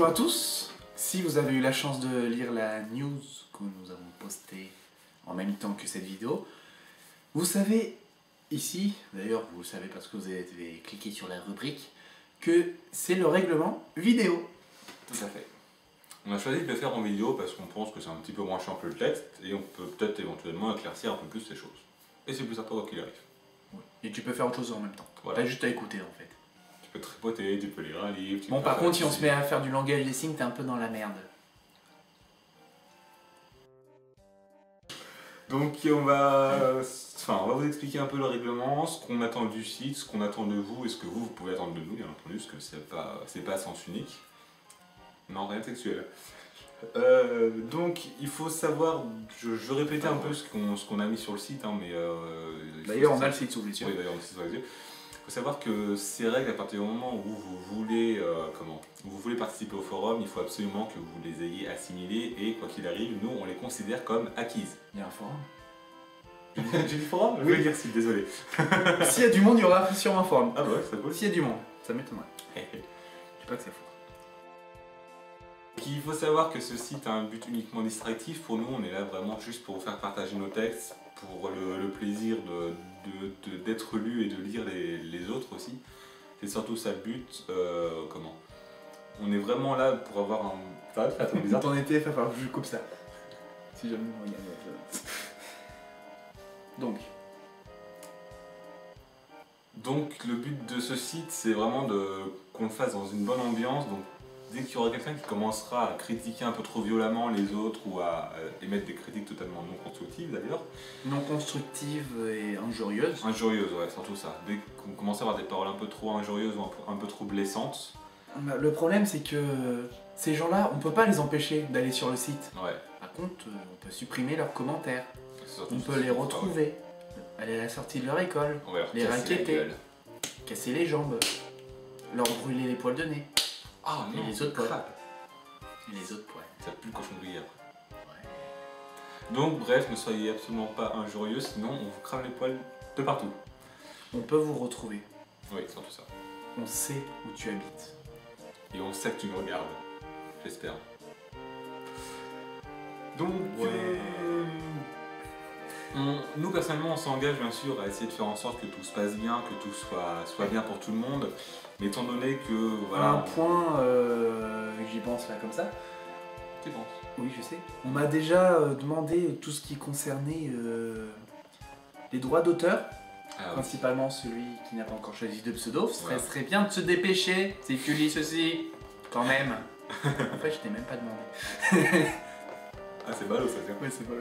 Bonjour à tous. Si vous avez eu la chance de lire la news que nous avons postée en même temps que cette vidéo, vous savez ici, d'ailleurs vous le savez parce que vous avez cliqué sur la rubrique, que c'est le règlement vidéo. Tout à fait. On a choisi de le faire en vidéo parce qu'on pense que c'est un petit peu moins chiant que le texte et on peut peut-être éventuellement éclaircir un peu plus les choses. Et c'est plus sympa quoi qu'il arrive. Oui. Et tu peux faire autre chose en même temps. Voilà. T'as juste à écouter en fait. Tu peux tripoter, tu peux lire un livre. Bon, par contre, si on se met à faire du langage des signes, t'es un peu dans la merde. Donc on va vous expliquer un peu le règlement, ce qu'on attend du site, ce qu'on attend de vous et ce que vous pouvez attendre de nous, bien entendu, parce que c'est pas à sens unique. Non, rien de sexuel. Donc il faut savoir, je vais répéter un peu ce qu'on a mis sur le site, hein, mais... D'ailleurs, on a le site sous les yeux. Oui, d'ailleurs, on a le site sous les yeux. Il faut savoir que ces règles, à partir du moment où vous voulez participer au forum, il faut absolument que vous les ayez assimilées et quoi qu'il arrive, nous on les considère comme acquises. Il y a un forum. J'ai dit forum? Oui. Je veux dire si, désolé. S'il y a du monde, il y aura sûrement un forum. Ah bah ouais, c'est cool. S'il y a du monde, ça m'étonnerait. Je sais pas que c'est fou. Il faut savoir que ce site a un but uniquement distractif. Pour nous, on est là vraiment juste pour vous faire partager nos textes, pour le plaisir d'être lu et de lire les autres aussi. C'est surtout ça le but. On est vraiment là pour avoir un... Ça va te faire bizarre. Ton été, il va falloir que je coupe ça. Si jamais on regarde. Donc le but de ce site, c'est vraiment qu'on le fasse dans une bonne ambiance. Donc dès qu'il y aura quelqu'un qui commencera à critiquer un peu trop violemment les autres ou à émettre des critiques totalement non constructives d'ailleurs. Non constructives et injurieuses. Injurieuses, ouais, surtout ça. Dès qu'on commence à avoir des paroles un peu trop injurieuses ou un peu trop blessantes. Le problème, c'est que ces gens-là, on peut pas les empêcher d'aller sur le site. Ouais. Par contre, on peut supprimer leurs commentaires. On Ça, peut les retrouver. Aller à la sortie de leur école. Les raqueter. Casser les jambes. Leur brûler les poils de nez. Ah non, et les autres poils. crade. Et les autres poils. Ça pue le cochon grillé après. Ouais. Donc bref, ne soyez absolument pas injurieux, sinon on vous crame les poils de partout. On peut vous retrouver. Oui, surtout ça. On sait où tu habites. Et on sait que tu nous regardes. J'espère. Donc, nous personnellement, on s'engage bien sûr à essayer de faire en sorte que tout se passe bien, que tout soit bien pour tout le monde. Mais étant donné que voilà. Un point, j'y pense là comme ça. Tu penses? Oui, je sais. On m'a déjà demandé tout ce qui concernait les droits d'auteur. Ah, Principalement celui qui n'a pas encore choisi de pseudo. Ce serait bien de se dépêcher si tu lis ceci, quand même. En fait, je t'ai même pas demandé. Ah, c'est ballot ça, tiens. Ouais, c'est pas...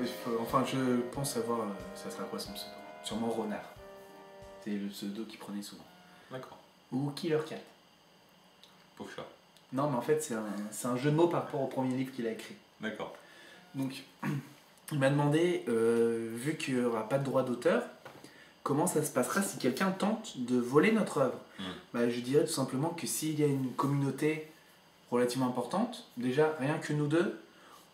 Enfin, je pense savoir ça sera quoi son pseudo. Sûrement Renard. C'est le pseudo qu'il prenait souvent. D'accord. Ou Killer Cat. Pauvre chat. Non, mais en fait, c'est un jeu de mots par rapport au premier livre qu'il a écrit. D'accord. Donc, il m'a demandé, vu qu'il n'y aura pas de droit d'auteur, comment ça se passera si quelqu'un tente de voler notre œuvre. Bah, je dirais tout simplement que s'il y a une communauté relativement importante, déjà, rien que nous deux,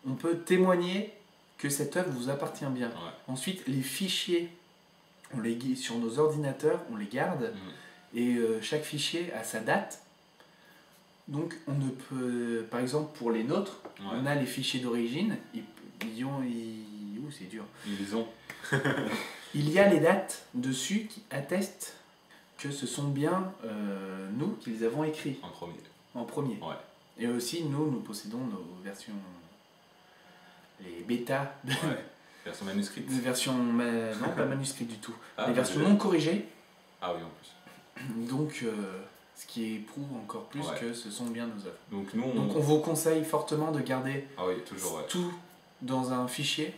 on peut témoigner que cette œuvre vous appartient bien. Ouais. Ensuite, les fichiers, sur nos ordinateurs, on les garde, et chaque fichier a sa date. Donc, on ne peut, par exemple, pour les nôtres, on a les fichiers d'origine, c'est dur. Ils ont. Il y a les dates dessus qui attestent que ce sont bien nous qui les avons écrits. En premier. Ouais. Et aussi, nous possédons nos versions, les bêtas. Version manuscrite. Des versions, non, pas manuscrites du tout. Ah, les versions non corrigées. Ah oui, en plus. Donc, ce qui prouve encore plus que ce sont bien nos œuvres. Donc, nous, on vous conseille fortement de garder tout dans un fichier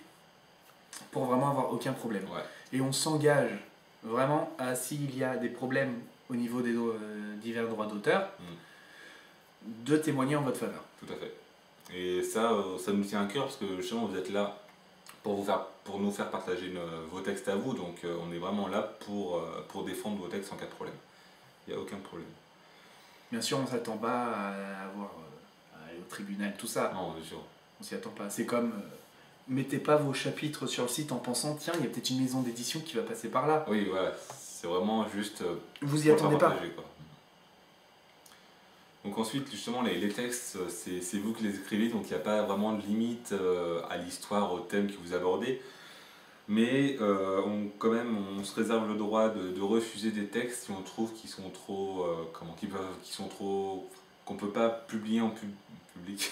pour vraiment avoir aucun problème. Ouais. Et on s'engage vraiment à, s'il y a des problèmes au niveau des divers droits d'auteur, de témoigner en votre faveur. Tout à fait. Et ça nous tient à cœur parce que justement vous êtes là pour nous faire partager vos textes à vous, donc on est vraiment là pour défendre vos textes sans cas de problème. Il n'y a aucun problème. Bien sûr, on ne s'attend pas à aller au tribunal, tout ça. Non, bien sûr. On s'y attend pas. C'est comme... mettez pas vos chapitres sur le site en pensant, tiens, il y a peut-être une maison d'édition qui va passer par là. Oui, voilà. C'est vraiment juste... vous y attendez pas. Quoi. Donc ensuite, justement, les textes, c'est vous qui les écrivez, donc il n'y a pas vraiment de limite à l'histoire, au thème que vous abordez. Mais quand même, on se réserve le droit de refuser des textes si on trouve qu'ils sont trop... qu'on ne peut pas publier en public.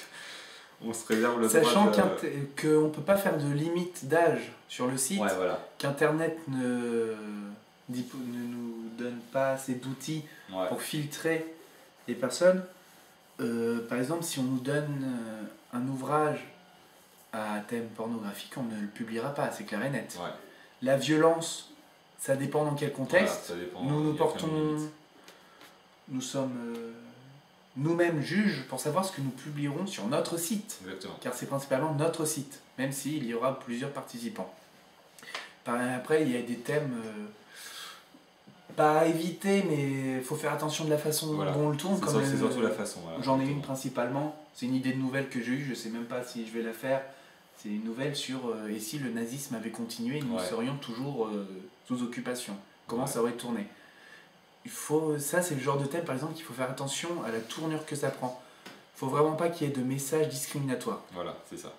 On se réserve le Sachant droit qu'on ne peut pas faire de limite d'âge sur le site, qu'Internet ne nous donne pas assez d'outils pour filtrer les personnes. Par exemple, si on nous donne un ouvrage à thème pornographique, on ne le publiera pas, c'est clair et net. Ouais. La violence, ça dépend dans quel contexte. Nous sommes nous-mêmes juges pour savoir ce que nous publierons sur notre site. Exactement. Car c'est principalement notre site, même s'il y aura plusieurs participants. Après, il y a des thèmes pas à éviter, mais il faut faire attention de la façon dont on le tourne. C'est surtout la façon. J'en ai une principalement, c'est une idée de nouvelle que j'ai eue, je ne sais même pas si je vais la faire. C'est une nouvelle sur et si le nazisme avait continué, nous serions toujours sous occupation. Comment ça aurait tourné? Ça, c'est le genre de thème, par exemple, qu'il faut faire attention à la tournure que ça prend. Il ne faut vraiment pas qu'il y ait de messages discriminatoires. Voilà, c'est ça.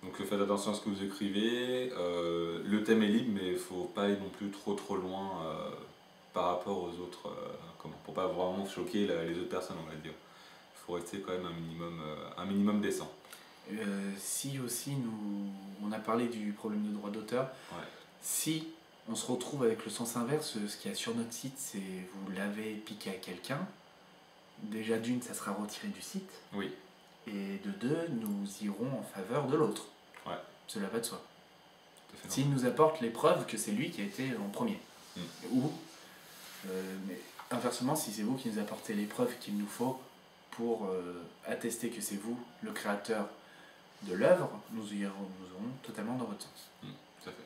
Donc faites attention à ce que vous écrivez. Le thème est libre, mais il ne faut pas aller non plus trop loin par rapport aux autres. Pour pas vraiment choquer les autres personnes, on va dire. Il faut rester quand même un minimum décent. Si aussi on a parlé du problème de droit d'auteur, si on se retrouve avec le sens inverse, ce qu'il y a sur notre site, c'est vous l'avez piqué à quelqu'un, déjà d'une, ça sera retiré du site, et de deux, nous irons en faveur de l'autre. Cela va de soi. S'il nous apporte les preuves que c'est lui qui a été en premier. Ou, mais inversement, si c'est vous qui nous apportez les preuves qu'il nous faut pour attester que c'est vous le créateur de l'œuvre, nous irons totalement dans votre sens. Tout à fait.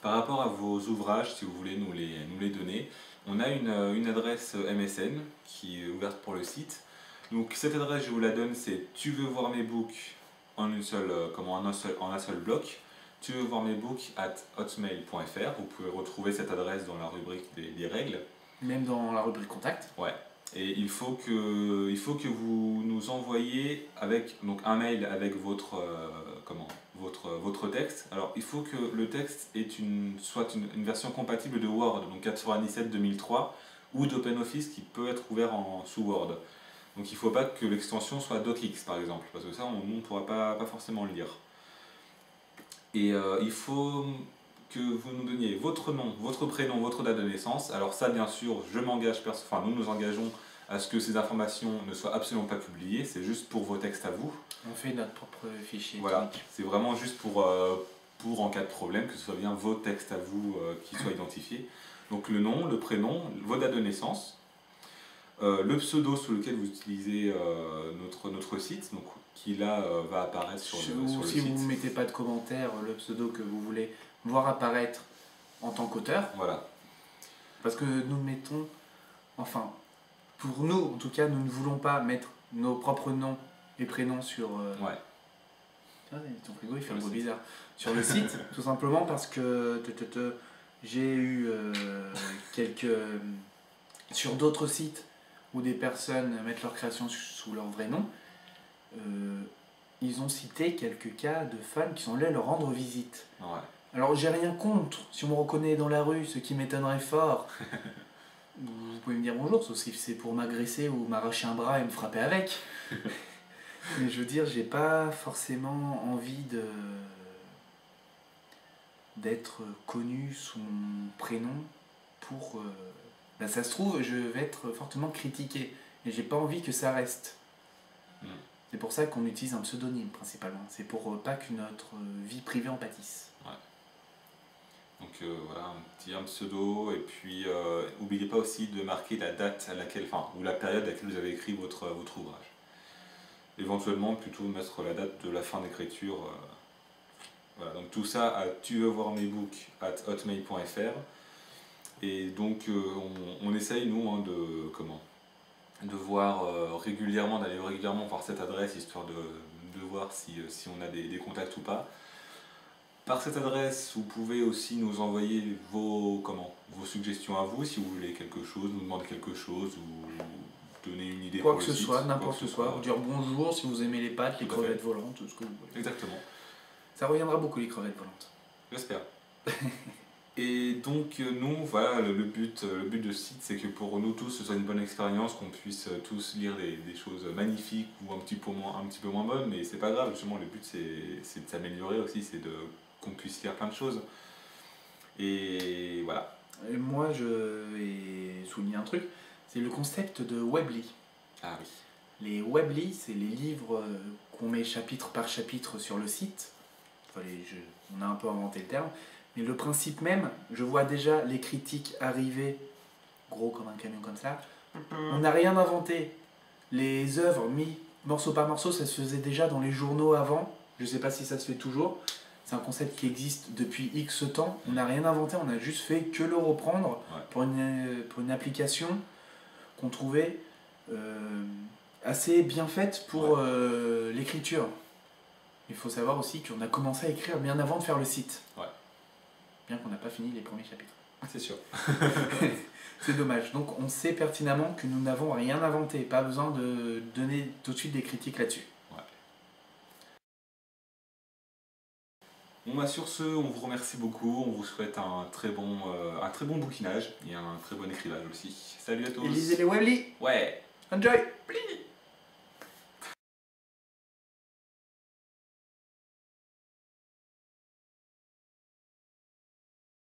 Par rapport à vos ouvrages, si vous voulez nous les donner, on a une adresse MSN qui est ouverte pour le site. Donc cette adresse, je vous la donne, c'est tu veux voir mes books en un seul bloc. Tu veux voir mes books @hotmail.fr. Vous pouvez retrouver cette adresse dans la rubrique des règles. Même dans la rubrique contact. Ouais. Et il faut que vous nous envoyiez donc un mail avec votre texte. Alors il faut que le texte soit une version compatible de Word, donc 97-2003, ou d'OpenOffice qui peut être ouvert sous Word. Donc il ne faut pas que l'extension soit DocX par exemple, parce que ça on ne pourra pas forcément le lire. Et il faut que vous nous donniez votre nom, votre prénom, votre date de naissance. Alors ça, bien sûr, nous nous engageons à ce que ces informations ne soient absolument pas publiées. C'est juste pour vos textes à vous. On fait notre propre fichier. Voilà, c'est vraiment juste pour en cas de problème, que ce soit bien vos textes à vous qui soient identifiés. Donc le nom, le prénom, vos dates de naissance, le pseudo sous lequel vous utilisez notre site, donc qui là va apparaître sur le site. Si vous ne mettez pas de commentaire, le pseudo que vous voulez voir apparaître en tant qu'auteur. Voilà. Parce que nous mettons, enfin, pour nous en tout cas, nous ne voulons pas mettre nos propres noms et prénoms sur... Ton frigo il fait un bruit bizarre. Sur le site, tout simplement parce que j'ai eu sur d'autres sites où des personnes mettent leur création sous leur vrai nom, ils ont cité quelques cas de fans qui sont allés leur rendre visite. Alors j'ai rien contre, si on me reconnaît dans la rue, ce qui m'étonnerait fort, vous pouvez me dire bonjour, sauf si c'est pour m'agresser ou m'arracher un bras et me frapper avec. Mais je veux dire, j'ai pas forcément envie d'être connu sous mon prénom pour... ça se trouve, je vais être fortement critiqué et j'ai pas envie que ça reste. C'est pour ça qu'on utilise un pseudonyme principalement. C'est pour pas que notre vie privée en pâtisse. Donc voilà, un pseudo, et puis n'oubliez pas aussi de marquer la date ou la période à laquelle vous avez écrit votre ouvrage. Éventuellement, plutôt mettre la date de la fin d'écriture. Voilà, donc tout ça à tu veux voir mes books @hotmail.fr. Et donc on essaye nous d'aller régulièrement voir cette adresse, histoire de voir si on a des contacts ou pas. Par cette adresse, vous pouvez aussi nous envoyer vos suggestions à vous, si vous voulez quelque chose, nous demander quelque chose, ou donner une idée. Quoi que ce soit, n'importe quoi. Vous dire bonjour si vous aimez les pâtes, les crevettes volantes, ce que vous voulez. Exactement. Ça reviendra beaucoup les crevettes volantes. J'espère. Et donc nous, voilà, le but de ce site, c'est que pour nous tous, ce soit une bonne expérience, qu'on puisse tous lire des choses magnifiques ou un petit peu moins bonnes, mais c'est pas grave, justement, le but c'est de s'améliorer aussi, c'est qu'on puisse lire plein de choses. Et voilà. Et moi, je vais souligner un truc, c'est le concept de Weebly. Ah oui. Les Weebly, c'est les livres qu'on met chapitre par chapitre sur le site. Enfin, on a un peu inventé le terme. Mais le principe même, je vois déjà les critiques arriver, gros comme un camion comme ça. On n'a rien inventé. Les œuvres mis morceau par morceau, ça se faisait déjà dans les journaux avant. Je ne sais pas si ça se fait toujours. C'est un concept qui existe depuis X temps. On n'a rien inventé, on a juste fait que le reprendre pour une application qu'on trouvait assez bien faite pour l'écriture. Il faut savoir aussi qu'on a commencé à écrire bien avant de faire le site. Ouais. Bien qu'on n'a pas fini les premiers chapitres. C'est sûr. C'est dommage. Donc on sait pertinemment que nous n'avons rien inventé. Pas besoin de donner tout de suite des critiques là-dessus. Ouais. Bon bah sur ce, on vous remercie beaucoup. On vous souhaite un très bon bouquinage et un très bon écrivage aussi. Salut à tous. Et lisez les Weebly. Ouais. Enjoy. Please.